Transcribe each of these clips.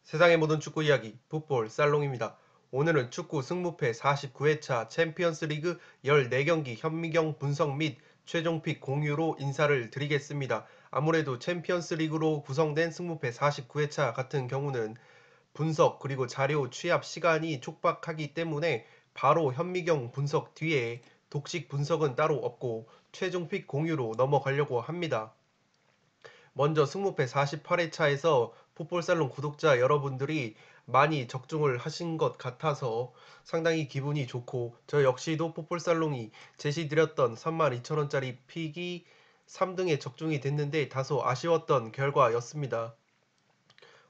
세상의 모든 축구 이야기 풋볼 살롱입니다. 오늘은 축구 승무패 49회차 챔피언스리그 14경기 현미경 분석 및 최종픽 공유로 인사를 드리겠습니다. 아무래도 챔피언스리그로 구성된 승무패 49회차 같은 경우는 분석 그리고 자료 취합 시간이 촉박하기 때문에 바로 현미경 분석 뒤에 독식 분석은 따로 없고 최종픽 공유로 넘어가려고 합니다. 먼저 승무패 48회차에서 풋볼살롱 구독자 여러분들이 많이 적중을 하신 것 같아서 상당히 기분이 좋고, 저 역시도 풋볼살롱이 제시드렸던 32,000원짜리 픽이 3등에 적중이 됐는데 다소 아쉬웠던 결과였습니다.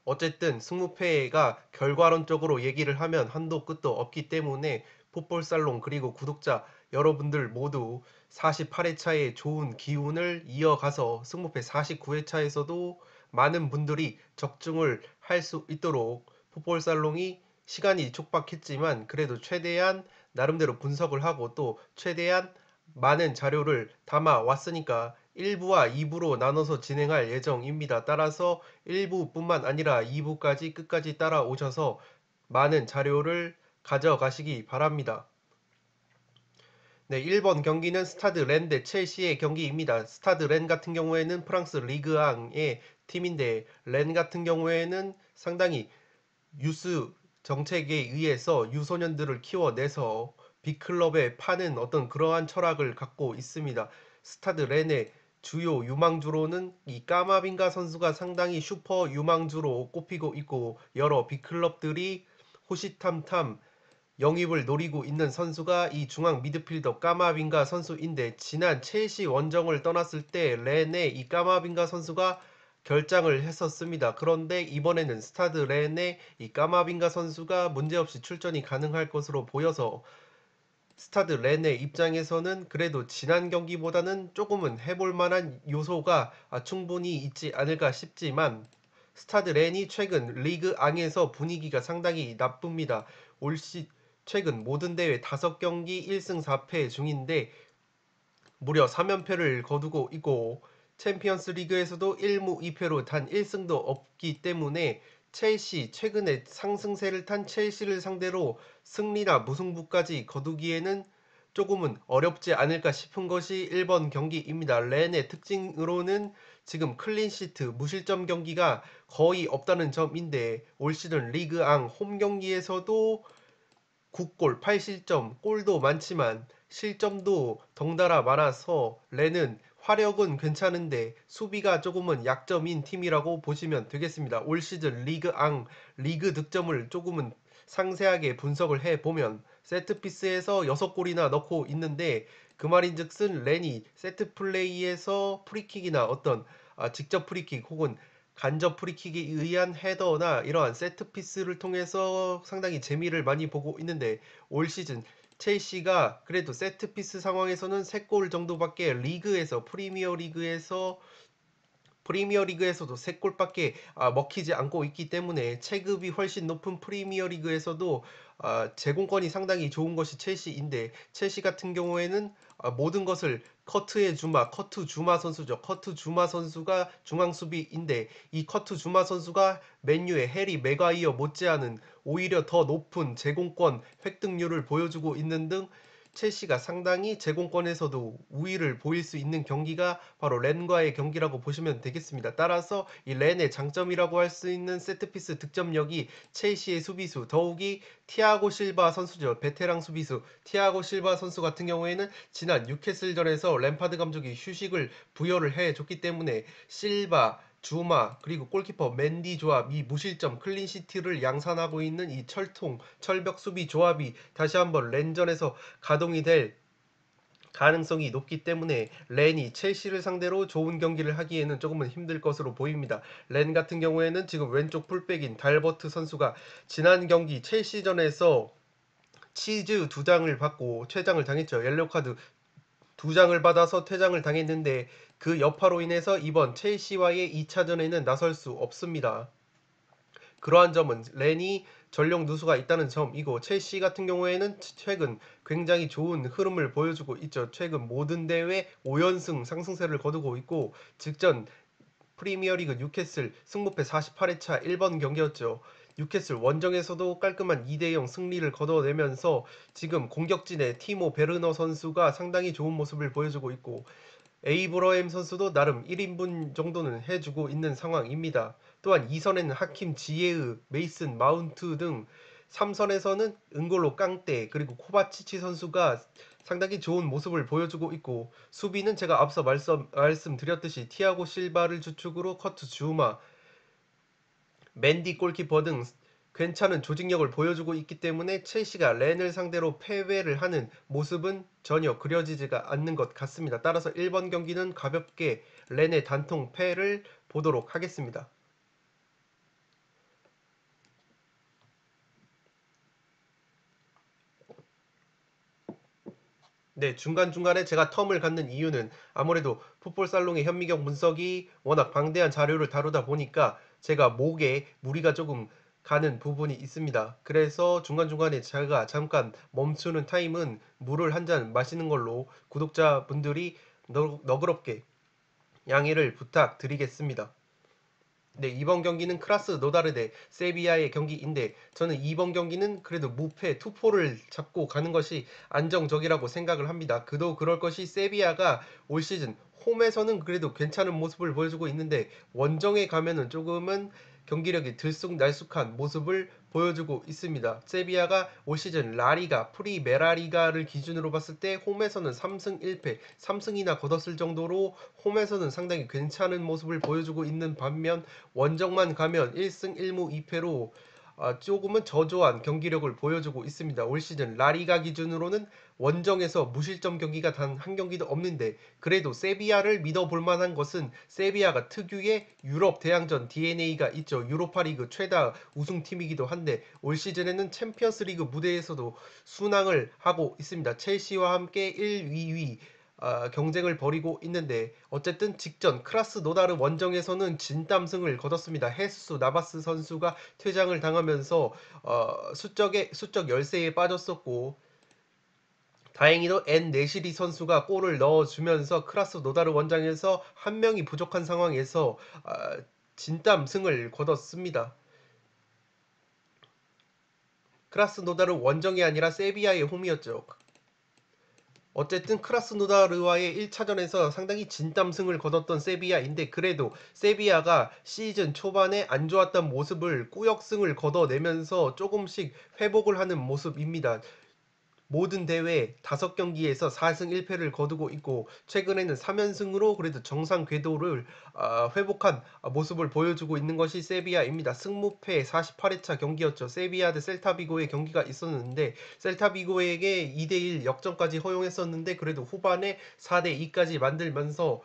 어쨌든 승무패가 결과론적으로 얘기를 하면 한도 끝도 없기 때문에 풋볼살롱 그리고 구독자 여러분들 모두 48회차의 좋은 기운을 이어가서 승무패 49회차에서도 많은 분들이 적중을 할 수 있도록 풋볼살롱이 시간이 촉박했지만 그래도 최대한 나름대로 분석을 하고 또 최대한 많은 자료를 담아 왔으니까 1부와 2부로 나눠서 진행할 예정입니다. 따라서 1부뿐만 아니라 2부까지 끝까지 따라오셔서 많은 자료를 가져가시기 바랍니다. 네, 1번 경기는 스타드 렌 대 첼시의 경기입니다. 스타드 렌 같은 경우에는 프랑스 리그앙의 팀인데 렌 같은 경우에는 상당히 유스 정책에 의해서 유소년들을 키워내서 빅클럽에 파는 어떤 그러한 철학을 갖고 있습니다. 스타드 렌의 주요 유망주로는 이 까마빙가 선수가 상당히 슈퍼 유망주로 꼽히고 있고, 여러 빅클럽들이 호시탐탐 영입을 노리고 있는 선수가 이 중앙 미드필더 까마빙가 선수인데, 지난 첼시 원정을 떠났을 때 렌의 이 까마빙가 선수가 결장을 했었습니다. 그런데 이번에는 스타드 렌의 이 까마빙가 선수가 문제없이 출전이 가능할 것으로 보여서 스타드 렌의 입장에서는 그래도 지난 경기보다는 조금은 해볼 만한 요소가 충분히 있지 않을까 싶지만, 스타드 렌이 최근 리그 앙에서 분위기가 상당히 나쁩니다. 최근 모든 대회 5경기 1승 4패 중인데 무려 3연패를 거두고 있고, 챔피언스 리그에서도 1무 2패로 단 1승도 없기 때문에 첼시, 최근에 상승세를 탄 첼시를 상대로 승리나 무승부까지 거두기에는 조금은 어렵지 않을까 싶은 것이 1번 경기입니다. 렌의 특징으로는 지금 클린시트 무실점 경기가 거의 없다는 점인데, 올 시즌 리그앙 홈 경기에서도 9골 8실점, 골도 많지만 실점도 덩달아 많아서 렌은 화력은 괜찮은데 수비가 조금은 약점인 팀이라고 보시면 되겠습니다. 올 시즌 리그 득점을 조금은 상세하게 분석을 해보면 세트피스에서 6골이나 넣고 있는데, 그 말인즉슨 렌이 세트 플레이에서 프리킥이나 어떤 직접 프리킥 혹은 간접 프리킥에 의한 헤더나 이러한 세트피스를 통해서 상당히 재미를 많이 보고 있는데, 올 시즌 첼시가 그래도 세트피스 상황에서는 3골 정도밖에 프리미어리그에서도 3골밖에 먹히지 않고 있기 때문에 체급이 훨씬 높은 프리미어리그에서도 제공권이 상당히 좋은 것이 첼시인데, 첼시 같은 경우에는 모든 것을 커트 주마 선수죠. 커트 주마 선수가 중앙 수비인데, 이 커트 주마 선수가 맨유의 해리 맥과이어 못지않은 오히려 더 높은 제공권 획득률을 보여주고 있는 등 첼시가 상당히 제공권에서도 우위를 보일 수 있는 경기가 바로 렌과의 경기라고 보시면 되겠습니다. 따라서 이 렌의 장점이라고 할 수 있는 세트피스 득점력이 첼시의 수비수, 더욱이 티아고 실바 선수죠. 베테랑 수비수 티아고 실바 선수 같은 경우에는 지난 뉴캐슬전에서 램파드 감독이 휴식을 부여를 해줬기 때문에 실바, 주마 그리고 골키퍼 맨디 조합, 이 무실점 클린시티를 양산하고 있는 이 철벽 수비 조합이 다시 한번 렌전에서 가동이 될 가능성이 높기 때문에 렌이 첼시를 상대로 좋은 경기를 하기에는 조금은 힘들 것으로 보입니다. 렌 같은 경우에는 지금 왼쪽 풀백인 달버트 선수가 지난 경기 첼시전에서 치즈 2장을 받고 퇴장을 당했죠. 옐로카드 2장을 받아서 퇴장을 당했는데, 그 여파로 인해서 이번 첼시와의 2차전에는 나설 수 없습니다. 그러한 점은 렌이 전력 누수가 있다는 점이고, 첼시 같은 경우에는 최근 굉장히 좋은 흐름을 보여주고 있죠. 최근 모든 대회 5연승 상승세를 거두고 있고, 직전 프리미어리그 뉴캐슬 승무패 48회차 1번 경기였죠. 뉴캐슬 원정에서도 깔끔한 2대0 승리를 거둬내면서 지금 공격진의 티모 베르너 선수가 상당히 좋은 모습을 보여주고 있고 에이브러햄 선수도 나름 1인분 정도는 해주고 있는 상황입니다. 또한 2선에는 하킴 지에으, 메이슨 마운트 등 3선에서는 은골로 깡떼 그리고 코바치치 선수가 상당히 좋은 모습을 보여주고 있고 수비는 제가 앞서 말씀드렸듯이 티아고 실바를 주축으로 커트 주마, 맨디 골키퍼 등 괜찮은 조직력을 보여주고 있기 때문에 첼시가 렌을 상대로 패배를 하는 모습은 전혀 그려지지가 않는 것 같습니다. 따라서 1번 경기는 가볍게 렌의 단통 패를 보도록 하겠습니다. 네, 중간중간에 제가 텀을 갖는 이유는 아무래도 풋볼살롱의 현미경 분석이 워낙 방대한 자료를 다루다 보니까 제가 목에 무리가 조금 가는 부분이 있습니다. 그래서 중간중간에 제가 잠깐 멈추는 타임은 물을 한 잔 마시는 걸로 구독자분들이 너그럽게 양해를 부탁드리겠습니다. 네, 이번 경기는 크라스 노다르 대 세비야의 경기인데 저는 이번 경기는 그래도 무패 투포를 잡고 가는 것이 안정적이라고 생각을 합니다. 그도 그럴 것이 세비야가 올 시즌 홈에서는 그래도 괜찮은 모습을 보여주고 있는데 원정에 가면은 조금은 경기력이 들쑥날쑥한 모습을 보여주고 있습니다. 세비야가 올 시즌 라리가 프리메라리가를 기준으로 봤을 때 홈에서는 3승 1패, 3승이나 거뒀을 정도로 홈에서는 상당히 괜찮은 모습을 보여주고 있는 반면 원정만 가면 1승 1무 2패로 조금은 저조한 경기력을 보여주고 있습니다. 올 시즌 라리가 기준으로는 원정에서 무실점 경기가 단 한 경기도 없는데 그래도 세비야를 믿어볼 만한 것은 세비야가 특유의 유럽 대항전 DNA가 있죠. 유로파리그 최다 우승팀이기도 한데 올 시즌에는 챔피언스리그 무대에서도 순항을 하고 있습니다. 첼시와 함께 1, 2위 경쟁을 벌이고 있는데 어쨌든 직전 크라스 노다르 원정에서는 진땀승을 거뒀습니다. 헤수스 나바스 선수가 퇴장을 당하면서 수적 열세에 빠졌었고 다행히도 엔 네시리 선수가 골을 넣어주면서 크라스 노다르 원정에서 한 명이 부족한 상황에서 진땀승을 거뒀습니다. 크라스 노다르 원정이 아니라 세비야의 홈이었죠. 어쨌든 크라스노다르와의 1차전에서 상당히 진땀승을 거뒀던 세비야인데 그래도 세비야가 시즌 초반에 안 좋았던 모습을 꾸역승을 거둬내면서 조금씩 회복을 하는 모습입니다. 모든 대회 5경기에서 4승 1패를 거두고 있고 최근에는 3연승으로 그래도 정상 궤도를 회복한 모습을 보여주고 있는 것이 세비야입니다. 승무패 48회차 경기였죠. 세비야 대 셀타비고의 경기가 있었는데 셀타비고에게 2대1 역전까지 허용했었는데 그래도 후반에 4대2까지 만들면서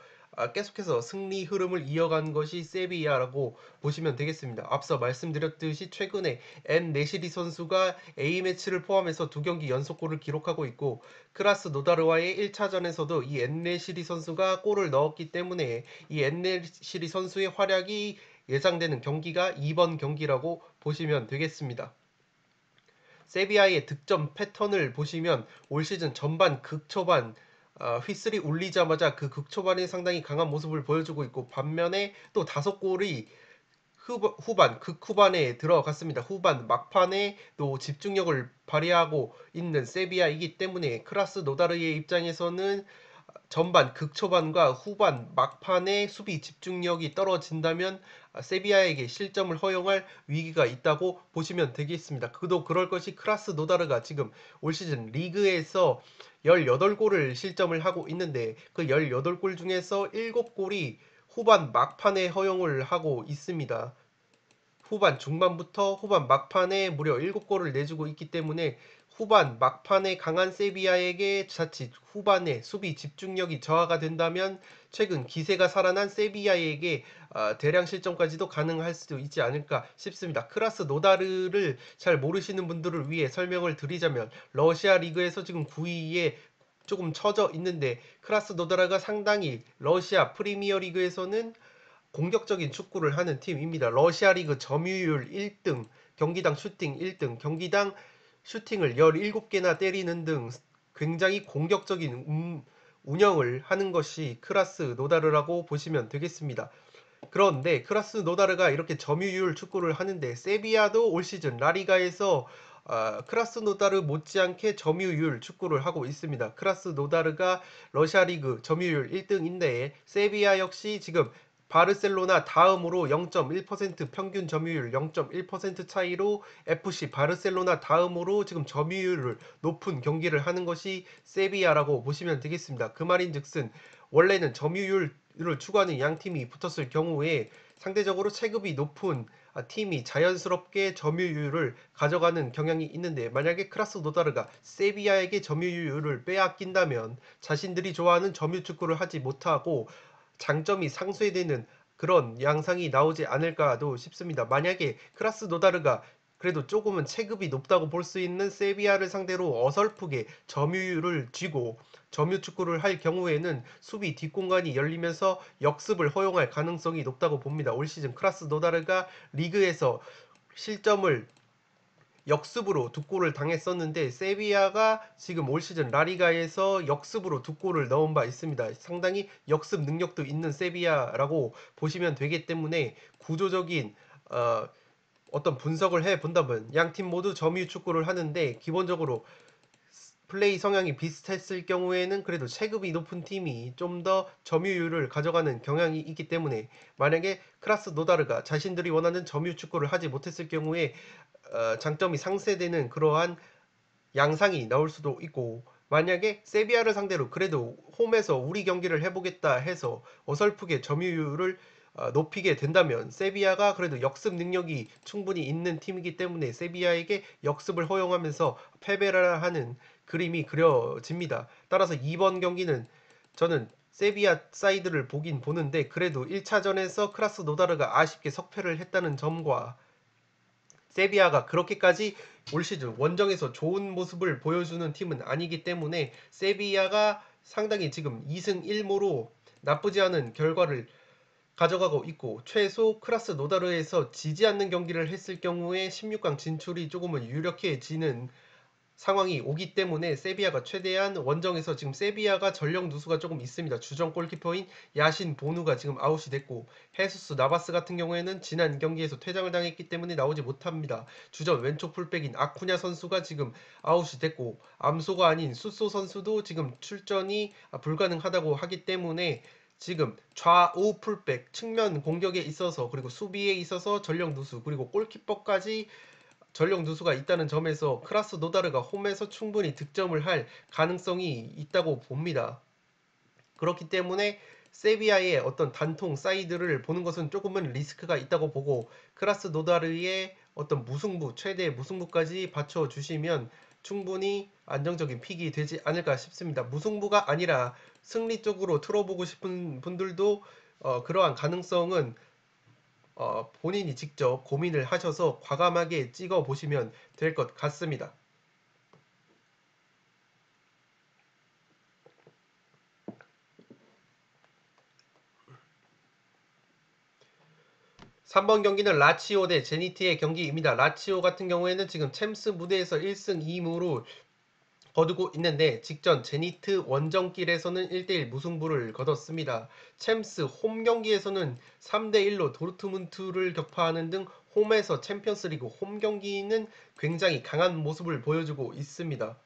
계속해서 승리 흐름을 이어간 것이 세비야라고 보시면 되겠습니다. 앞서 말씀드렸듯이 최근에 엔 네시리 선수가 A매치를 포함해서 2경기 연속골을 기록하고 있고 크라스 노다르와의 1차전에서도 이 엔 네시리 선수가 골을 넣었기 때문에 이 엔 네시리 선수의 활약이 예상되는 경기가 이번 경기라고 보시면 되겠습니다. 세비야의 득점 패턴을 보시면 올 시즌 전반 극초반 휘슬이 울리자마자 그 극초반에 상당히 강한 모습을 보여주고 있고 반면에 또 5골이 후반, 극후반에 들어갔습니다. 후반 막판에 또 집중력을 발휘하고 있는 세비야이기 때문에 크라스 노다르의 입장에서는 전반 극초반과 후반 막판에 수비 집중력이 떨어진다면 세비야에게 실점을 허용할 위기가 있다고 보시면 되겠습니다. 그도 그럴 것이 크라스 노다르가 지금 올 시즌 리그에서 18골을 실점을 하고 있는데 그 18골 중에서 7골이 후반 막판에 허용을 하고 있습니다. 후반 중반부터 후반 막판에 무려 7골을 내주고 있기 때문에 후반 막판에 강한 세비야에게 자칫 후반에 수비 집중력이 저하가 된다면 최근 기세가 살아난 세비야에게 대량 실점까지도 가능할 수도 있지 않을까 싶습니다. 크라스 노다르를 잘 모르시는 분들을 위해 설명을 드리자면 러시아 리그에서 지금 9위에 조금 처져 있는데 크라스 노다르가 상당히 러시아 프리미어 리그에서는 공격적인 축구를 하는 팀입니다. 러시아 리그 점유율 1등, 경기당 슈팅 1등, 경기당 슈팅을 17개나 때리는 등 굉장히 공격적인 운영을 하는 것이 크라스 노다르라고 보시면 되겠습니다. 그런데 크라스노다르가 이렇게 점유율 축구를 하는데 세비야도 올 시즌 라리가에서 크라스노다르 못지않게 점유율 축구를 하고 있습니다. 크라스노다르가 러시아 리그 점유율 1등인데 세비야 역시 지금 바르셀로나 다음으로 0.1% 평균 점유율 0.1% 차이로 FC 바르셀로나 다음으로 지금 점유율을 높은 경기를 하는 것이 세비야라고 보시면 되겠습니다. 그 말인즉슨 원래는 점유율을 추구하는 양 팀이 붙었을 경우에 상대적으로 체급이 높은 팀이 자연스럽게 점유율을 가져가는 경향이 있는데, 만약에 크라스노다르가 세비야에게 점유율을 빼앗긴다면 자신들이 좋아하는 점유 축구를 하지 못하고 장점이 상쇄되는 그런 양상이 나오지 않을까도 싶습니다. 만약에 크라스노다르가 그래도 조금은 체급이 높다고 볼 수 있는 세비야를 상대로 어설프게 점유율을 쥐고 점유 축구를 할 경우에는 수비 뒷공간이 열리면서 역습을 허용할 가능성이 높다고 봅니다. 올 시즌 크라스노다르가 리그에서 실점을 역습으로 두 골을 당했었는데 세비야가 지금 올 시즌 라리가에서 역습으로 두 골을 넣은 바 있습니다. 상당히 역습 능력도 있는 세비야라고 보시면 되기 때문에 구조적인 어, 어떤 분석을 해 본다면 양 팀 모두 점유 축구를 하는데 기본적으로 플레이 성향이 비슷했을 경우에는 그래도 체급이 높은 팀이 좀 더 점유율을 가져가는 경향이 있기 때문에, 만약에 크라스노다르가 자신들이 원하는 점유 축구를 하지 못했을 경우에 장점이 상쇄되는 그러한 양상이 나올 수도 있고, 만약에 세비야를 상대로 그래도 홈에서 우리 경기를 해보겠다 해서 어설프게 점유율을 높이게 된다면 세비야가 그래도 역습 능력이 충분히 있는 팀이기 때문에 세비야에게 역습을 허용하면서 패배를 하는 그림이 그려집니다. 따라서 이번 경기는 저는 세비야 사이드를 보긴 보는데 그래도 1차전에서 크라스노다르가 아쉽게 석패를 했다는 점과 세비야가 그렇게까지 올 시즌 원정에서 좋은 모습을 보여주는 팀은 아니기 때문에 세비야가 상당히 지금 2승 1무로 나쁘지 않은 결과를 가져가고 있고, 최소 크라스노다르에서 지지 않는 경기를 했을 경우에 16강 진출이 조금은 유력해지는 상황이 오기 때문에 세비야가 최대한 원정에서, 지금 세비야가 전력 누수가 조금 있습니다. 주전 골키퍼인 야신 보누가 지금 아웃이 됐고 헤수스 나바스 같은 경우에는 지난 경기에서 퇴장을 당했기 때문에 나오지 못합니다. 주전 왼쪽 풀백인 아쿠냐 선수가 지금 아웃이 됐고 암소가 아닌 수소 선수도 지금 출전이 불가능하다고 하기 때문에 지금 좌우 풀백 측면 공격에 있어서 그리고 수비에 있어서 전력 누수 그리고 골키퍼까지 전력 누수가 있다는 점에서 크라스노다르가 홈에서 충분히 득점을 할 가능성이 있다고 봅니다. 그렇기 때문에 세비야의 어떤 단통 사이드를 보는 것은 조금은 리스크가 있다고 보고, 크라스노다르의 어떤 무승부, 최대 무승부까지 받쳐주시면 충분히 안정적인 픽이 되지 않을까 싶습니다. 무승부가 아니라 승리 쪽으로 틀어보고 싶은 분들도 그러한 가능성은 본인이 직접 고민을 하셔서 과감하게 찍어 보시면 될 것 같습니다. 3번 경기는 라치오 대 제니트의 경기입니다. 라치오 같은 경우에는 지금 챔스 무대에서 1승 2무로 거두고 있는데 직전 제니트 원정길에서는 1대1 무승부를 거뒀습니다. 챔스 홈 경기에서는 3대1로 도르트문트를 격파하는 등 홈에서 챔피언스리그 홈 경기는 굉장히 강한 모습을 보여주고 있습니다.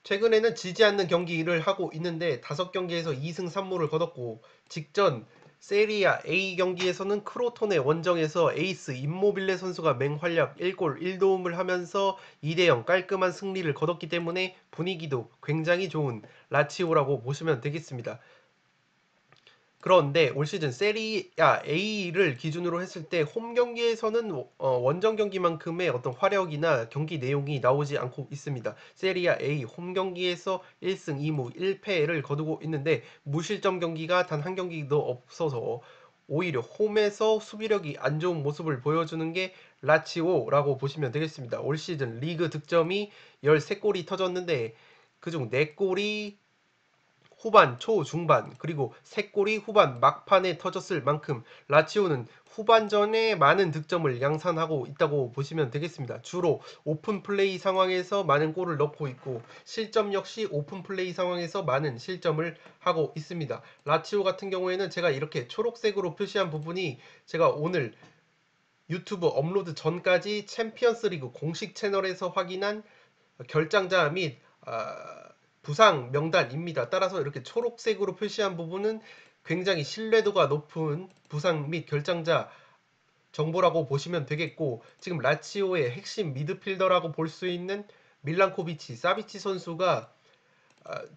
최근에는 지지 않는 경기를 하고 있는데 5경기에서 2승 3무를 거뒀고, 직전 세리아 A 경기에서는 크로톤의 원정에서 에이스 임모빌레 선수가 맹활약 1골 1도움을 하면서 2대0 깔끔한 승리를 거뒀기 때문에 분위기도 굉장히 좋은 라치오라고 보시면 되겠습니다. 그런데 올 시즌 세리아 A를 기준으로 했을 때 홈 경기에서는 원정 경기만큼의 어떤 화력이나 경기 내용이 나오지 않고 있습니다. 세리아 A 홈 경기에서 1승 2무 1패를 거두고 있는데 무실점 경기가 단 한 경기도 없어서 오히려 홈에서 수비력이 안 좋은 모습을 보여주는 게 라치오라고 보시면 되겠습니다. 올 시즌 리그 득점이 13골이 터졌는데 그중 4골이 후반, 초, 중반 그리고 3골이 후반 막판에 터졌을 만큼 라치오는 후반전에 많은 득점을 양산하고 있다고 보시면 되겠습니다. 주로 오픈 플레이 상황에서 많은 골을 넣고 있고 실점 역시 오픈 플레이 상황에서 많은 실점을 하고 있습니다. 라치오 같은 경우에는 제가 이렇게 초록색으로 표시한 부분이 제가 오늘 유튜브 업로드 전까지 챔피언스 리그 공식 채널에서 확인한 결장자 및 부상 명단입니다. 따라서 이렇게 초록색으로 표시한 부분은 굉장히 신뢰도가 높은 부상 및 결장자 정보라고 보시면 되겠고, 지금 라치오의 핵심 미드필더라고 볼 수 있는 밀란코비치, 사비치 선수가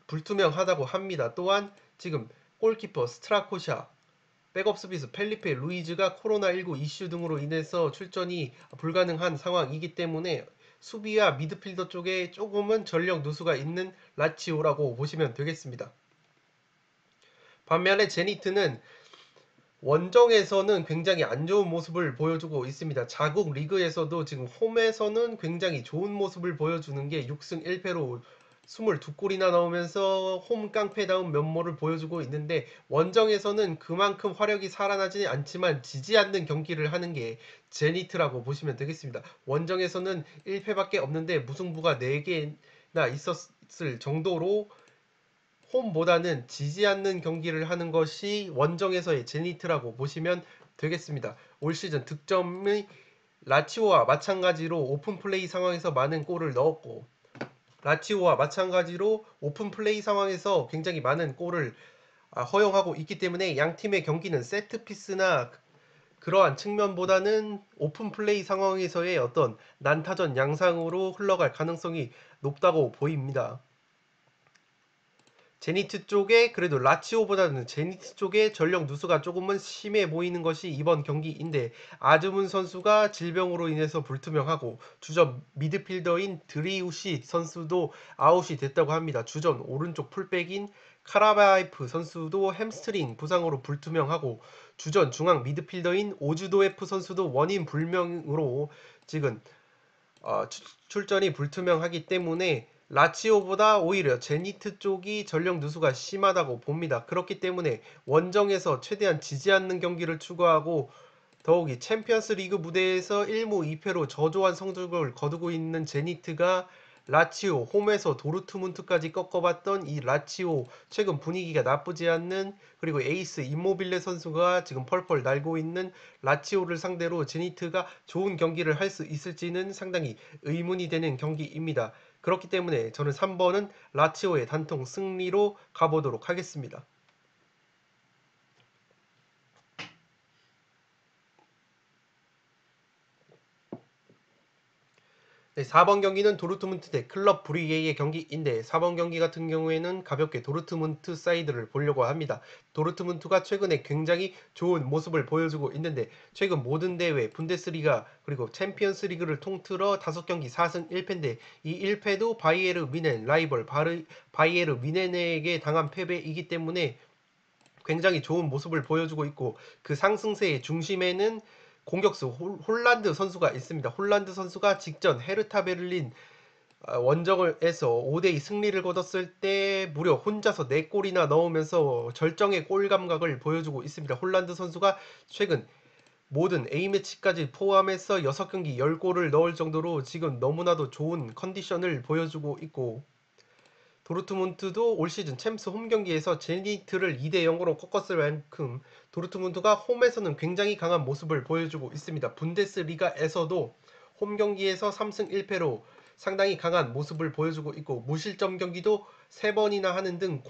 불투명하다고 합니다. 또한 지금 골키퍼 스트라코샤, 백업 수비수 펠리페 루이즈가 코로나19 이슈 등으로 인해서 출전이 불가능한 상황이기 때문에 수비와 미드필더 쪽에 조금은 전력 누수가 있는 라치오라고 보시면 되겠습니다. 반면에 제니트는 원정에서는 굉장히 안 좋은 모습을 보여주고 있습니다. 자국 리그에서도 지금 홈에서는 굉장히 좋은 모습을 보여주는 게 6승 1패로 22골이나 넣으면서 홈 깡패다운 면모를 보여주고 있는데, 원정에서는 그만큼 화력이 살아나지 않지만 지지 않는 경기를 하는 게 제니트라고 보시면 되겠습니다. 원정에서는 1패밖에 없는데 무승부가 4개나 있었을 정도로 홈보다는 지지 않는 경기를 하는 것이 원정에서의 제니트라고 보시면 되겠습니다. 올 시즌 득점이 라치오와 마찬가지로 오픈 플레이 상황에서 많은 골을 넣었고, 라치오와 마찬가지로 오픈 플레이 상황에서 굉장히 많은 골을 허용하고 있기 때문에 양 팀의 경기는 세트피스나 그러한 측면보다는 오픈 플레이 상황에서의 어떤 난타전 양상으로 흘러갈 가능성이 높다고 보입니다. 제니트 쪽에 그래도 라치오보다는 제니트 쪽에 전력 누수가 조금은 심해 보이는 것이 이번 경기인데, 아즈문 선수가 질병으로 인해서 불투명하고 주전 미드필더인 드리우시 선수도 아웃이 됐다고 합니다. 주전 오른쪽 풀백인 카라바이프 선수도 햄스트링 부상으로 불투명하고 주전 중앙 미드필더인 오주도에프 선수도 원인 불명으로 지금 출전이 불투명하기 때문에 라치오보다 오히려 제니트 쪽이 전력 누수가 심하다고 봅니다. 그렇기 때문에 원정에서 최대한 지지 않는 경기를 추구하고 더욱이 챔피언스 리그 무대에서 1무 2패로 저조한 성적을 거두고 있는 제니트가 라치오 홈에서 도르트문트까지 꺾어봤던 이 라치오 최근 분위기가 나쁘지 않는, 그리고 에이스 임모빌레 선수가 지금 펄펄 날고 있는 라치오를 상대로 제니트가 좋은 경기를 할 수 있을지는 상당히 의문이 되는 경기입니다. 그렇기 때문에 저는 3번은 라치오의 단통 승리로 가보도록 하겠습니다. 네, 4번 경기는 도르트문트 대 클럽 브리게의 경기인데, 4번 경기 같은 경우에는 가볍게 도르트문트 사이드를 보려고 합니다. 도르트문트가 최근에 굉장히 좋은 모습을 보여주고 있는데, 최근 모든 대회 분데스리가 그리고 챔피언스 리그를 통틀어 5경기 4승 1패인데 이 1패도 바이에르 미넨 라이벌 바이에르 미넨에게 당한 패배이기 때문에 굉장히 좋은 모습을 보여주고 있고, 그 상승세의 중심에는 공격수 홀란드 선수가 있습니다. 홀란드 선수가 직전 헤르타 베를린 원정에서 5대2 승리를 거뒀을 때 무려 혼자서 4골이나 넣으면서 절정의 골 감각을 보여주고 있습니다. 홀란드 선수가 최근 모든 A매치까지 포함해서 6경기 10골을 넣을 정도로 지금 너무나도 좋은 컨디션을 보여주고 있고, 도르트문트도 올 시즌 챔스 홈 경기에서 제니트를 2대 0으로 꺾었을 만큼 도르트문트가 홈에서는 굉장히 강한 모습을 보여주고 있습니다. 분데스리가에서도 홈 경기에서 3승 1패로 상당히 강한 모습을 보여주고 있고, 무실점 경기도 3번이나 하는 등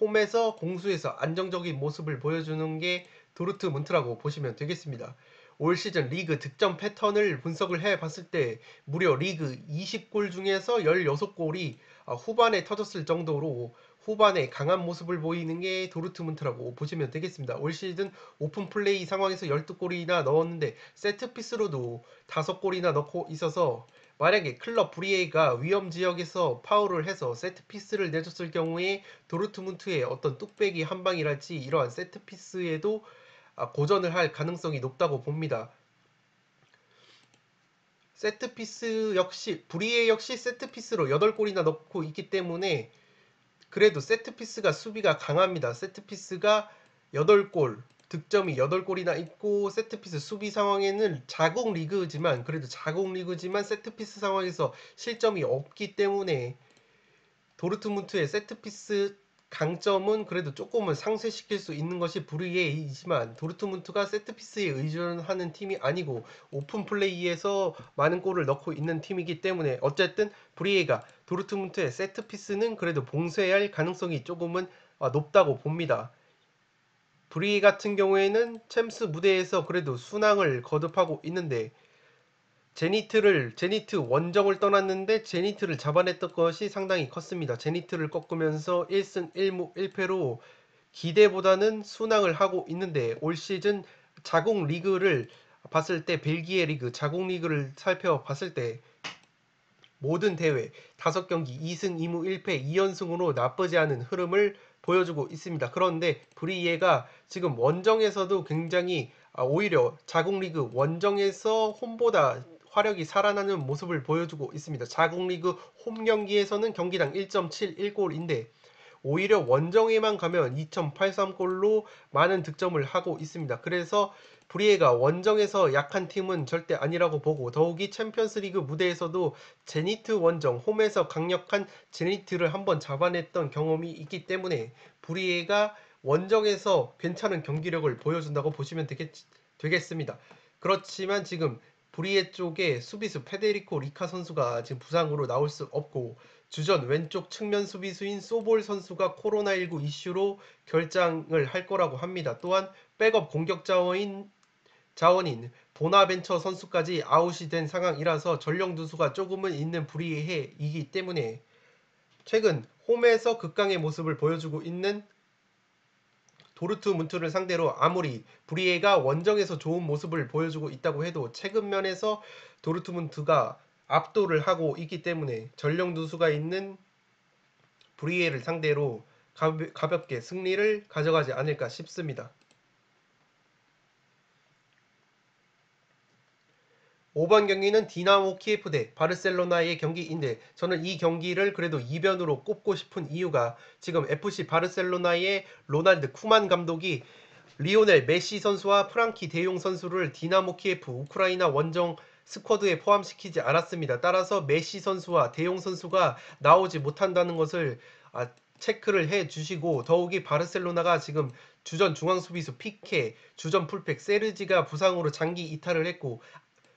홈에서 공수에서 안정적인 모습을 보여주는 게 도르트문트라고 보시면 되겠습니다. 올 시즌 리그 득점 패턴을 분석을 해봤을 때 무려 리그 20골 중에서 16골이 후반에 터졌을 정도로 후반에 강한 모습을 보이는 게 도르트문트라고 보시면 되겠습니다. 올 시즌 오픈 플레이 상황에서 12골이나 넣었는데 세트피스로도 5골이나 넣고 있어서, 만약에 클럽 브리에가 위험 지역에서 파울을 해서 세트피스를 내줬을 경우에 도르트문트의 어떤 뚝배기 한 방이랄지 이러한 세트피스에도 고전을 할 가능성이 높다고 봅니다. 세트피스 역시 브리에 역시 세트피스로 8골이나 넣고 있기 때문에 그래도 세트피스가 수비가 강합니다. 세트피스가 8골, 득점이 8골이나 있고 세트피스 수비 상황에는 자국 리그지만 세트피스 상황에서 실점이 없기 때문에 도르트문트의 세트피스 강점은 그래도 조금은 상쇄시킬 수 있는 것이 브루이에이지만 도르트문트가 세트피스에 의존하는 팀이 아니고 오픈 플레이에서 많은 골을 넣고 있는 팀이기 때문에 어쨌든 브루이에가 도르트문트의 세트피스는 그래도 봉쇄할 가능성이 조금은 높다고 봅니다. 브루이에 같은 경우에는 챔스 무대에서 그래도 순항을 거듭하고 있는데 제니트 원정을 떠났는데 제니트를 잡아냈던 것이 상당히 컸습니다. 제니트를 꺾으면서 1승 1무 1패로 기대보다는 순항을 하고 있는데 올 시즌 자국 리그를 봤을 때 벨기에 리그 자국 리그를 살펴봤을 때 모든 대회 5경기 2승 2무 1패 2연승으로 나쁘지 않은 흐름을 보여주고 있습니다. 그런데 브리에가 지금 원정에서도 굉장히 오히려 자국 리그 원정에서 홈보다 화력이 살아나는 모습을 보여주고 있습니다. 자국 리그 홈 경기에서는 경기당 1.71골인데 오히려 원정에만 가면 2.83골로 많은 득점을 하고 있습니다. 그래서 브리에가 원정에서 약한 팀은 절대 아니라고 보고 더욱이 챔피언스리그 무대에서도 제니트 원정 홈에서 강력한 제니트를 한번 잡아냈던 경험이 있기 때문에 브리에가 원정에서 괜찮은 경기력을 보여준다고 보시면 되겠습니다. 그렇지만 지금 브리에 쪽에 수비수 페데리코 리카 선수가 지금 부상으로 나올 수 없고 주전 왼쪽 측면 수비수인 소볼 선수가 코로나19 이슈로 결장을 할 거라고 합니다. 또한 백업 공격 자원인 보나벤처 선수까지 아웃이 된 상황이라서 전력 누수가 조금은 있는 브리에이기 때문에 최근 홈에서 극강의 모습을 보여주고 있는 도르트문트를 상대로 아무리 브리에가 원정에서 좋은 모습을 보여주고 있다고 해도 최근 면에서 도르트문트가 압도를 하고 있기 때문에 전력 누수가 있는 브리에를 상대로 가볍게 승리를 가져가지 않을까 싶습니다. 5번 경기는 디나모 키예프 대 바르셀로나의 경기인데 저는 이 경기를 그래도 이변으로 꼽고 싶은 이유가 지금 FC 바르셀로나의 로날드 쿠만 감독이 리오넬 메시 선수와 프랑키 데용 선수를 디나모 키예프 우크라이나 원정 스쿼드에 포함시키지 않았습니다. 따라서 메시 선수와 데용 선수가 나오지 못한다는 것을 체크를 해 주시고 더욱이 바르셀로나가 지금 주전 중앙 수비수 피케, 주전 풀백 세르지가 부상으로 장기 이탈을 했고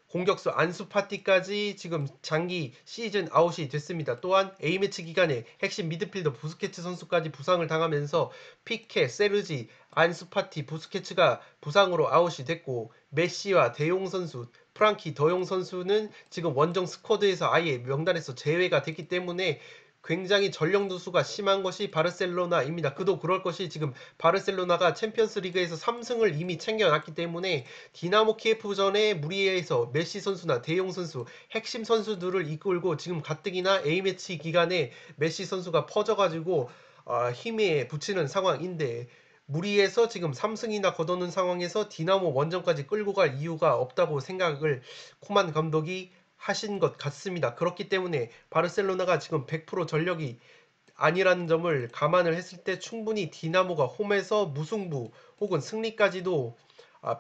공격수 안수파티까지 지금 장기 시즌 아웃이 됐습니다. 또한 A매치 기간에 핵심 미드필더 부스케츠 선수까지 부상을 당하면서 피케, 세르지, 안수파티, 부스케츠가 부상으로 아웃이 됐고 메시와 대용 선수, 프랑키 더용 선수는 지금 원정 스쿼드에서 아예 명단에서 제외가 됐기 때문에 굉장히 전력 누수가 심한 것이 바르셀로나입니다. 그도 그럴 것이 지금 바르셀로나가 챔피언스 리그에서 3승을 이미 챙겨놨기 때문에 디나모 키예프전에 무리해서 메시 선수나 대용 선수 핵심 선수들을 이끌고 지금 가뜩이나 A매치 기간에 메시 선수가 퍼져가지고 힘에 붙이는 상황인데 무리해서 지금 3승이나 거두는 상황에서 디나모 원정까지 끌고 갈 이유가 없다고 생각을 코만 감독이 하신 것 같습니다. 그렇기 때문에 바르셀로나가 지금 100% 전력이 아니라는 점을 감안을 했을 때 충분히 디나모가 홈에서 무승부 혹은 승리까지도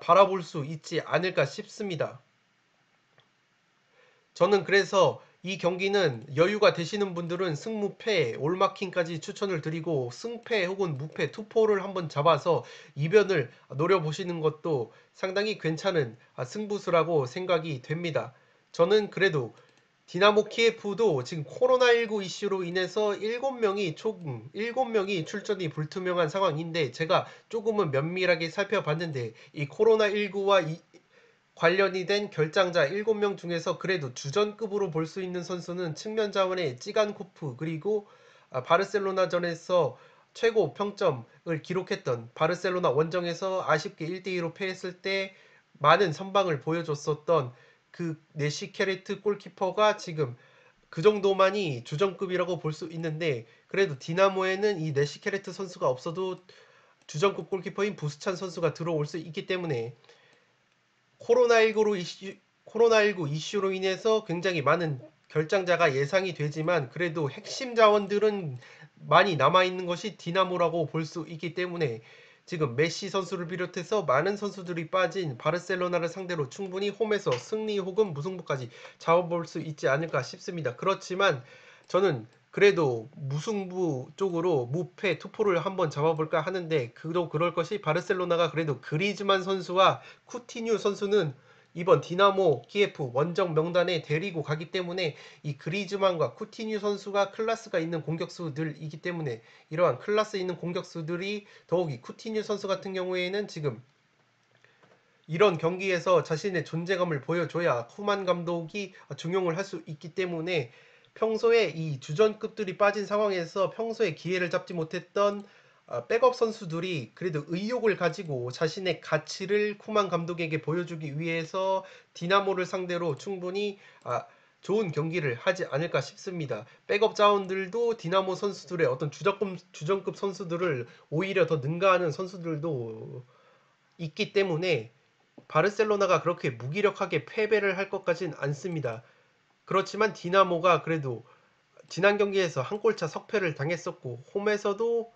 바라볼 수 있지 않을까 싶습니다. 저는 그래서 이 경기는 여유가 되시는 분들은 승무패, 올마킹까지 추천을 드리고 승패 혹은 무패 투포를 한번 잡아서 이변을 노려보시는 것도 상당히 괜찮은 승부수라고 생각이 됩니다. 저는 그래도 디나모 키예프도 지금 코로나19 이슈로 인해서 7명이 출전이 불투명한 상황인데 제가 조금은 면밀하게 살펴봤는데 이 코로나19와 관련이 된 결장자 7명 중에서 그래도 주전급으로 볼 수 있는 선수는 측면 자원의 찌간코프 그리고 바르셀로나전에서 최고 평점을 기록했던 바르셀로나 원정에서 아쉽게 1대2로 패했을 때 많은 선방을 보여줬었던 그 네시케레트 골키퍼가 지금 그 정도만이 주전급이라고 볼 수 있는데 그래도 디나모에는 이 네시케레트 선수가 없어도 주전급 골키퍼인 부스찬 선수가 들어올 수 있기 때문에 코로나19 이슈로 인해서 굉장히 많은 결장자가 예상이 되지만 그래도 핵심 자원들은 많이 남아있는 것이 디나모라고 볼 수 있기 때문에 지금 메시 선수를 비롯해서 많은 선수들이 빠진 바르셀로나를 상대로 충분히 홈에서 승리 혹은 무승부까지 잡아볼 수 있지 않을까 싶습니다. 그렇지만 저는 그래도 무승부 쪽으로 무패 투포를 한번 잡아볼까 하는데 그럴 것이 바르셀로나가 그래도 그리즈만 선수와 쿠티뉴 선수는 이번 디나모 키예프 원정 명단에 데리고 가기 때문에 이 그리즈만과 쿠티뉴 선수가 클래스가 있는 공격수들이기 때문에 이러한 클래스 있는 공격수들이 더욱이 쿠티뉴 선수 같은 경우에는 지금 이런 경기에서 자신의 존재감을 보여줘야 쿠만 감독이 중용을 할 수 있기 때문에 평소에 이 주전급들이 빠진 상황에서 평소에 기회를 잡지 못했던 백업 선수들이 그래도 의욕을 가지고 자신의 가치를 쿠만 감독에게 보여주기 위해서 디나모를 상대로 충분히 좋은 경기를 하지 않을까 싶습니다. 백업 자원들도 디나모 선수들의 어떤 주전급 선수들을 오히려 더 능가하는 선수들도 있기 때문에 바르셀로나가 그렇게 무기력하게 패배를 할 것까진 않습니다. 그렇지만 디나모가 그래도 지난 경기에서 한 골차 석패를 당했었고 홈에서도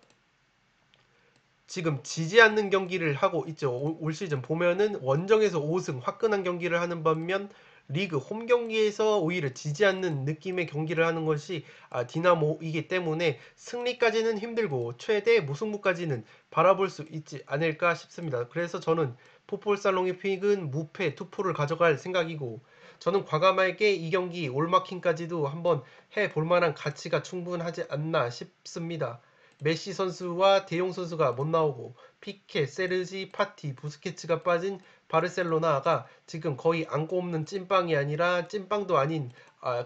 지금 지지 않는 경기를 하고 있죠. 올 시즌 보면은 원정에서 5승 화끈한 경기를 하는 반면 리그 홈 경기에서 오히려 지지 않는 느낌의 경기를 하는 것이 디나모이기 때문에 승리까지는 힘들고 최대 무승부까지는 바라볼 수 있지 않을까 싶습니다. 그래서 저는 풋볼살롱의 픽은 무패 투포를 가져갈 생각이고 저는 과감하게 이 경기 올마킹까지도 한번 해볼 만한 가치가 충분하지 않나 싶습니다. 메시 선수와 대용 선수가 못 나오고 피케, 세르지, 파티, 부스케츠가 빠진 바르셀로나가 지금 거의 안고 없는 찐빵이 아니라 찐빵도 아닌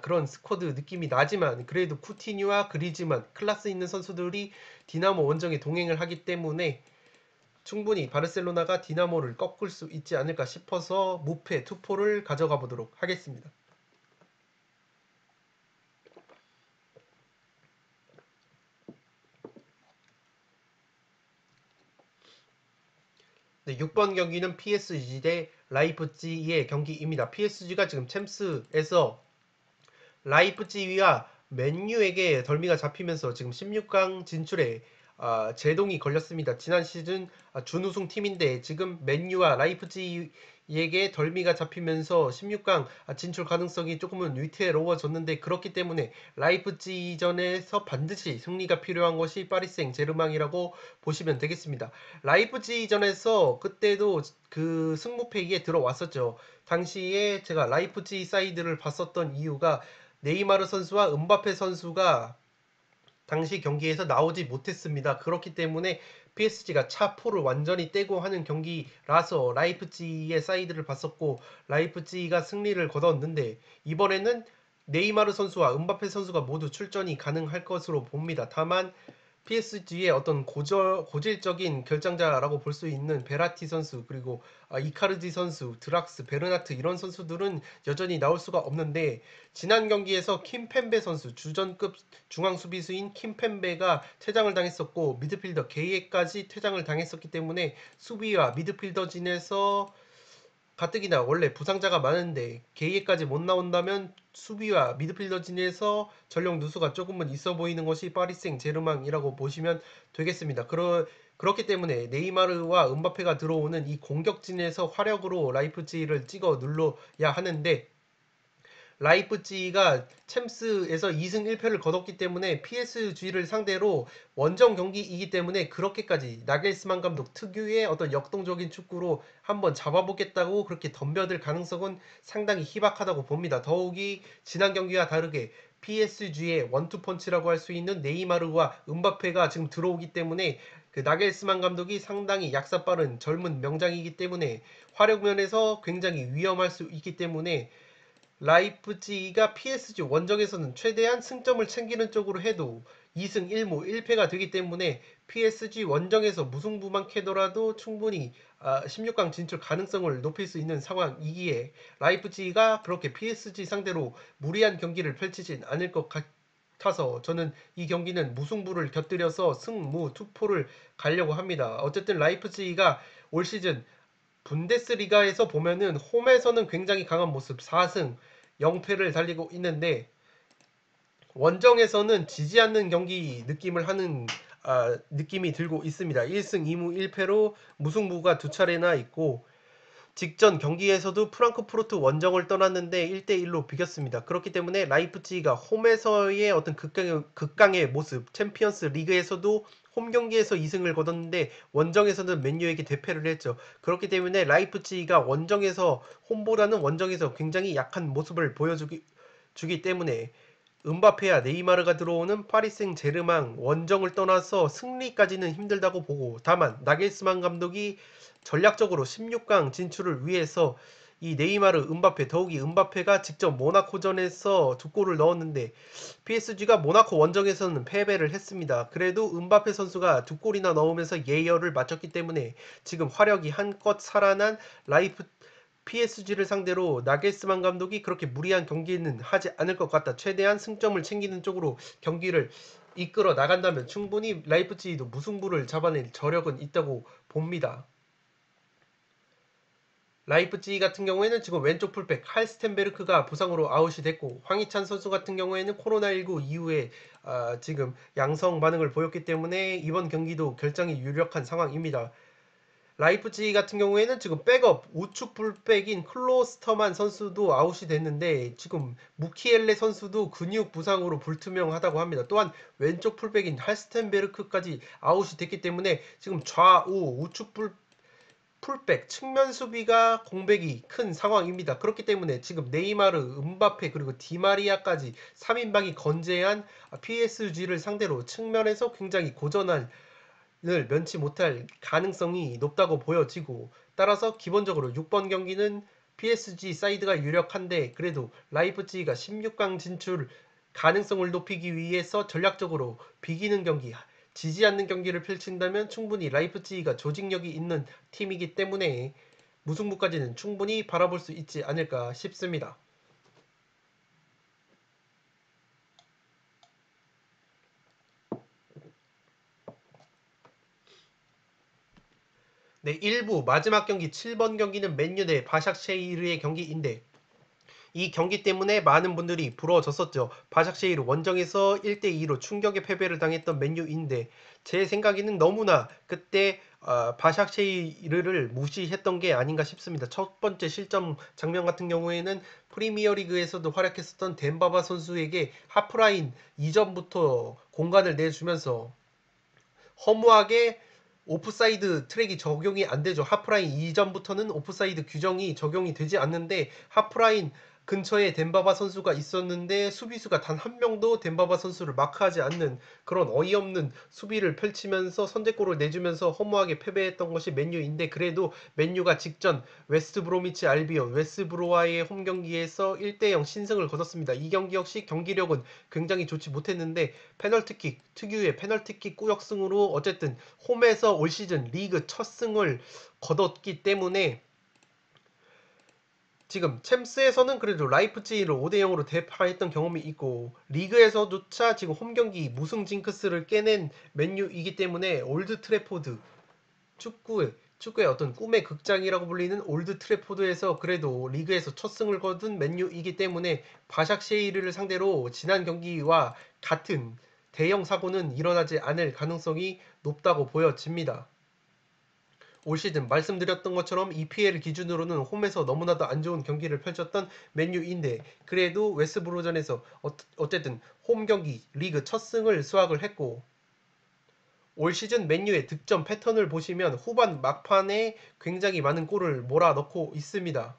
그런 스쿼드 느낌이 나지만 그래도 쿠티뉴와 그리즈만 클래스 있는 선수들이 디나모 원정에 동행을 하기 때문에 충분히 바르셀로나가 디나모를 꺾을 수 있지 않을까 싶어서 무패 투포를 가져가 보도록 하겠습니다. 네, 6번 경기는 PSG 대 라이프치히의 경기입니다. PSG가 지금 챔스에서 라이프치히와 맨유에게 덜미가 잡히면서 지금 16강 진출에 제동이 걸렸습니다. 지난 시즌 준우승 팀인데 지금 맨유와 라이프치히에게 덜미가 잡히면서 16강 진출 가능성이 조금은 위태로워졌는데 그렇기 때문에 라이프치히전에서 반드시 승리가 필요한 것이 파리 생제르맹이라고 보시면 되겠습니다. 라이프치히전에서 그때도 그 승무패에 들어왔었죠. 당시에 제가 라이프치히 사이드를 봤었던 이유가 네이마르 선수와 은바페 선수가 당시 경기에서 나오지 못했습니다. 그렇기 때문에 PSG가 차포를 완전히 떼고 하는 경기라서 라이프치히의 사이드를 봤었고 라이프치히가 승리를 거뒀는데 이번에는 네이마르 선수와 은바페 선수가 모두 출전이 가능할 것으로 봅니다. 다만 PSG의 어떤 고질적인 결정자라고 볼 수 있는 베라티 선수 그리고 이카르디 선수, 드락스, 베르나트 이런 선수들은 여전히 나올 수가 없는데 지난 경기에서 킴펜베 선수 주전급 중앙 수비수인 킴펜베가 퇴장을 당했었고 미드필더 게이에까지 퇴장을 당했었기 때문에 수비와 미드필더진에서 가뜩이나 원래 부상자가 많은데 게이에까지 못 나온다면 수비와 미드필더진에서 전력 누수가 조금은 있어 보이는 것이 파리 생제르맹이라고 보시면 되겠습니다. 그렇기 때문에 네이마르와 은바페가 들어오는 이 공격진에서 화력으로 라이프치히를 찍어 눌러야 하는데 라이프치히가 챔스에서 2승 1패를 거뒀기 때문에 PSG를 상대로 원정 경기이기 때문에 그렇게까지 나겔스만 감독 특유의 어떤 역동적인 축구로 한번 잡아보겠다고 그렇게 덤벼들 가능성은 상당히 희박하다고 봅니다. 더욱이 지난 경기와 다르게 PSG의 원투펀치라고 할 수 있는 네이마르와 은바페가 지금 들어오기 때문에 그 나겔스만 감독이 상당히 약사 빠른 젊은 명장이기 때문에 화력 면에서 굉장히 위험할 수 있기 때문에 라이프치히가 PSG 원정에서는 최대한 승점을 챙기는 쪽으로 해도 2승 1무 1패가 되기 때문에 PSG 원정에서 무승부만 캐더라도 충분히 16강 진출 가능성을 높일 수 있는 상황이기에 라이프치히가 그렇게 PSG 상대로 무리한 경기를 펼치진 않을 것 같아서 저는 이 경기는 무승부를 곁들여서 승무 투포를 가려고 합니다. 어쨌든 라이프치히가 올 시즌 분데스리가에서 보면은 홈에서는 굉장히 강한 모습 4승 0패를 달리고 있는데 원정에서는 지지 않는 경기 느낌을 하는 느낌이 들고 있습니다. 1승 2무 1패로 무승부가 두 차례나 있고 직전 경기에서도 프랑크푸르트 원정을 떠났는데 1대1로 비겼습니다. 그렇기 때문에 라이프치히가 홈에서의 어떤 극강의 모습, 챔피언스 리그에서도 홈 경기에서 2승을 거뒀는데 원정에서는 맨유에게 대패를 했죠. 그렇기 때문에 라이프치히가 원정에서 홈보다는 원정에서 굉장히 약한 모습을 보여주기 때문에 음바페와 네이마르가 들어오는 파리 생제르맹 원정을 떠나서 승리까지는 힘들다고 보고, 다만 나겔스만 감독이 전략적으로 16강 진출을 위해서 이 네이마르, 음바페, 더욱이 음바페가 직접 모나코전에서 두 골을 넣었는데 PSG가 모나코 원정에서는 패배를 했습니다. 그래도 음바페 선수가 두 골이나 넣으면서 예열을 마쳤기 때문에 지금 화력이 한껏 살아난 라이프 PSG를 상대로 나겔스만 감독이 그렇게 무리한 경기는 하지 않을 것 같다. 최대한 승점을 챙기는 쪽으로 경기를 이끌어 나간다면 충분히 라이프치히도 무승부를 잡아낼 저력은 있다고 봅니다. 라이프치히 같은 경우에는 지금 왼쪽 풀백 할스텐베르크가 부상으로 아웃이 됐고, 황희찬 선수 같은 경우에는 코로나19 이후에 지금 양성 반응을 보였기 때문에 이번 경기도 결정이 유력한 상황입니다. 라이프치히 같은 경우에는 지금 백업 우측 풀백인 클로스터만 선수도 아웃이 됐는데 지금 무키엘레 선수도 근육 부상으로 불투명하다고 합니다. 또한 왼쪽 풀백인 할스텐베르크까지 아웃이 됐기 때문에 지금 좌우 우측 풀백 측면 수비가 공백이 큰 상황입니다. 그렇기 때문에 지금 네이마르, 음바페 그리고 디마리아까지 3인방이 건재한 PSG를 상대로 측면에서 굉장히 고전한 을 면치 못할 가능성이 높다고 보여지고, 따라서 기본적으로 6번 경기는 PSG 사이드가 유력한데 그래도 라이프치히가 16강 진출 가능성을 높이기 위해서 전략적으로 비기는 경기, 지지 않는 경기를 펼친다면 충분히 라이프치히가 조직력이 있는 팀이기 때문에 무승부까지는 충분히 바라볼 수 있지 않을까 싶습니다. 네, 1부 마지막 경기 7번 경기는 맨유 대 바샥쉐이르의 경기인데 이 경기 때문에 많은 분들이 부러졌었죠. 바샥쉐이르 원정에서 1대2로 충격의 패배를 당했던 맨유인데 제 생각에는 너무나 그때 바샥쉐이르를 무시했던 게 아닌가 싶습니다. 첫 번째 실점 장면 같은 경우에는 프리미어리그에서도 활약했었던 덴바바 선수에게 하프라인 이전부터 공간을 내주면서 허무하게 오프사이드 트랙이 적용이 안 되죠. 하프라인 이전부터는 오프사이드 규정이 적용이 되지 않는데 하프라인 근처에 덴바바 선수가 있었는데 수비수가 단 한 명도 덴바바 선수를 마크하지 않는 그런 어이없는 수비를 펼치면서 선제골을 내주면서 허무하게 패배했던 것이 맨유인데, 그래도 맨유가 직전 웨스트 브로미치 알비온 웨스트브로와의 홈 경기에서 1대0 신승을 거뒀습니다. 이 경기 역시 경기력은 굉장히 좋지 못했는데 페널티킥 특유의 페널티킥 꾸역승으로 어쨌든 홈에서 올 시즌 리그 첫 승을 거뒀기 때문에 지금 챔스에서는 그래도 라이프치히를 5대0으로 대파했던 경험이 있고 리그에서조차 지금 홈경기 무승 징크스를 깨낸 맨유이기 때문에 올드 트래포드 축구의 어떤 꿈의 극장이라고 불리는 올드 트래포드에서 그래도 리그에서 첫 승을 거둔 맨유이기 때문에 바샥쉐이르를 상대로 지난 경기와 같은 대형 사고는 일어나지 않을 가능성이 높다고 보여집니다. 올 시즌 말씀드렸던 것처럼 EPL 기준으로는 홈에서 너무나도 안 좋은 경기를 펼쳤던 맨유인데 그래도 웨스트브로전에서 어쨌든 홈 경기 리그 첫 승을 수확을 했고, 올 시즌 맨유의 득점 패턴을 보시면 후반 막판에 굉장히 많은 골을 몰아넣고 있습니다.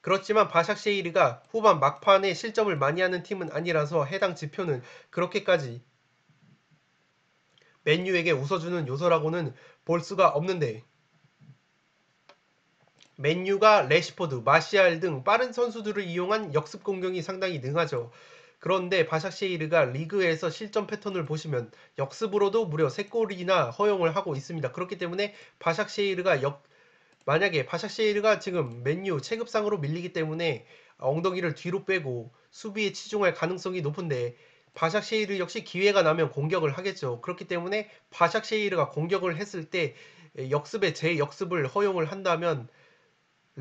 그렇지만 바샥쉐이르가 후반 막판에 실점을 많이 하는 팀은 아니라서 해당 지표는 그렇게까지 맨유에게 웃어주는 요소라고는 볼 수가 없는데, 맨유가 레시포드, 마시알 등 빠른 선수들을 이용한 역습 공격이 상당히 능하죠. 그런데 바샥쉐이르가 리그에서 실점 패턴을 보시면 역습으로도 무려 3골이나 허용을 하고 있습니다. 그렇기 때문에 바샥쉐이르가 만약에 바샥쉐이르가 지금 맨유 체급상으로 밀리기 때문에 엉덩이를 뒤로 빼고 수비에 치중할 가능성이 높은데 바샥쉐이르 역시 기회가 나면 공격을 하겠죠. 그렇기 때문에 바샥쉐이르가 공격을 했을 때 역습에 재역습을 허용을 한다면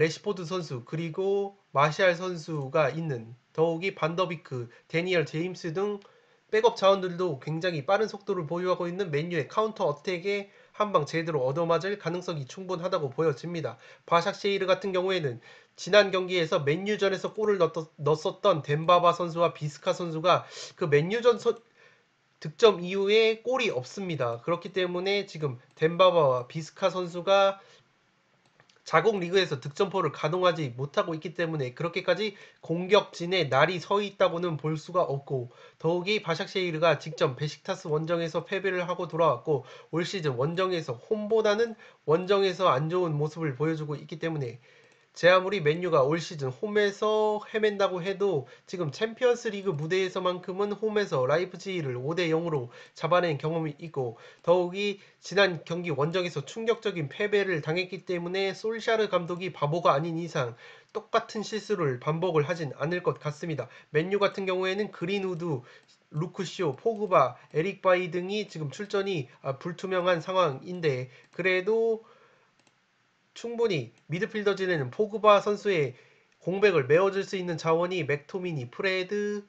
레시포드 선수 그리고 마시알 선수가 있는 더욱이 반더비크, 데니얼 제임스 등 백업 자원들도 굉장히 빠른 속도를 보유하고 있는 맨유의 카운터 어택에 한 방 제대로 얻어맞을 가능성이 충분하다고 보여집니다. 바샥쉐이르 같은 경우에는 지난 경기에서 맨유전에서 골을 넣었었던 덴바바 선수와 비스카 선수가 그 맨유전 득점 이후에 골이 없습니다. 그렇기 때문에 지금 덴바바와 비스카 선수가 자국 리그에서 득점포를 가동하지 못하고 있기 때문에 그렇게까지 공격진에 날이 서 있다고는 볼 수가 없고, 더욱이 바샥쉐이르가 직접 베식타스 원정에서 패배를 하고 돌아왔고 올 시즌 원정에서 홈보다는 원정에서 안 좋은 모습을 보여주고 있기 때문에 제 아무리 맨유가 올 시즌 홈에서 헤맨다고 해도 지금 챔피언스 리그 무대에서만큼은 홈에서 라이프치히를 5대 0으로 잡아낸 경험이 있고, 더욱이 지난 경기 원정에서 충격적인 패배를 당했기 때문에 솔샤르 감독이 바보가 아닌 이상 똑같은 실수를 반복을 하진 않을 것 같습니다. 맨유 같은 경우에는 그린우드, 루크쇼, 포그바, 에릭 바이 등이 지금 출전이 불투명한 상황인데, 그래도 충분히 미드필더진에는 포그바 선수의 공백을 메워줄 수 있는 자원이 맥토미니, 프레드,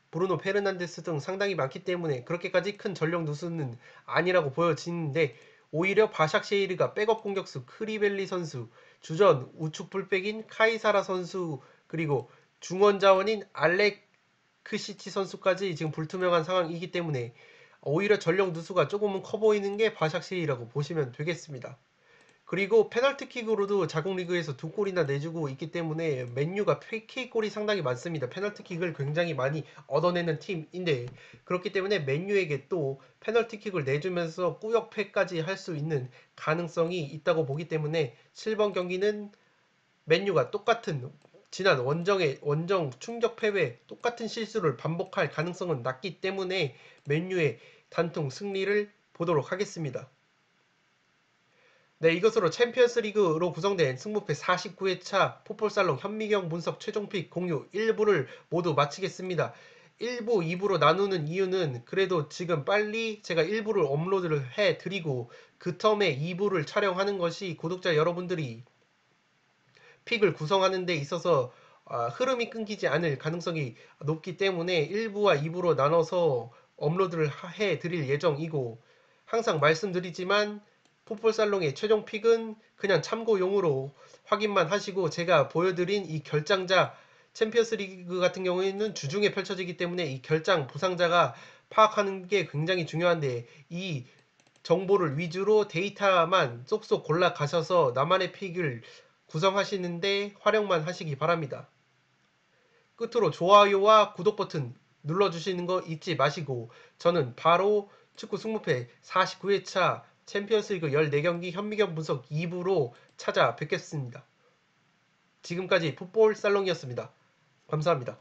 브루노 페르난데스 등 상당히 많기 때문에 그렇게까지 큰 전력 누수는 아니라고 보여지는데, 오히려 바샥쉐이르가 백업 공격수 크리벨리 선수, 주전 우측 풀백인 카이사라 선수, 그리고 중원 자원인 알렉크시치 선수까지 지금 불투명한 상황이기 때문에 오히려 전력 누수가 조금은 커 보이는 게 바샥쉐이르라고 보시면 되겠습니다. 그리고 페널티킥으로도 자국 리그에서 2골이나 내주고 있기 때문에 맨유가 PK골이 상당히 많습니다. 페널티킥을 굉장히 많이 얻어내는 팀인데, 그렇기 때문에 맨유에게 또 페널티킥을 내주면서 꾸역패까지 할 수 있는 가능성이 있다고 보기 때문에 7번 경기는 맨유가 똑같은 지난 원정 충격 패배 똑같은 실수를 반복할 가능성은 낮기 때문에 맨유의 단통 승리를 보도록 하겠습니다. 네, 이것으로 챔피언스 리그로 구성된 승부패 49회차 풋볼살롱 현미경 분석 최종픽 공유 1부를 모두 마치겠습니다. 1부, 2부로 나누는 이유는 그래도 지금 빨리 제가 1부를 업로드를 해드리고 그 텀에 2부를 촬영하는 것이 구독자 여러분들이 픽을 구성하는 데 있어서 흐름이 끊기지 않을 가능성이 높기 때문에 1부와 2부로 나눠서 업로드를 해드릴 예정이고, 항상 말씀드리지만 풋볼살롱의 최종 픽은 그냥 참고용으로 확인만 하시고, 제가 보여드린 이 결장자 챔피언스 리그 같은 경우에는 주중에 펼쳐지기 때문에 이 결장 부상자가 파악하는 게 굉장히 중요한데, 이 정보를 위주로 데이터만 쏙쏙 골라 가셔서 나만의 픽을 구성하시는데 활용만 하시기 바랍니다. 끝으로 좋아요와 구독 버튼 눌러주시는 거 잊지 마시고, 저는 바로 축구 승무패 49회차 챔피언스리그 14경기 현미경 분석 2부로 찾아뵙겠습니다. 지금까지 풋볼 살롱이었습니다. 감사합니다.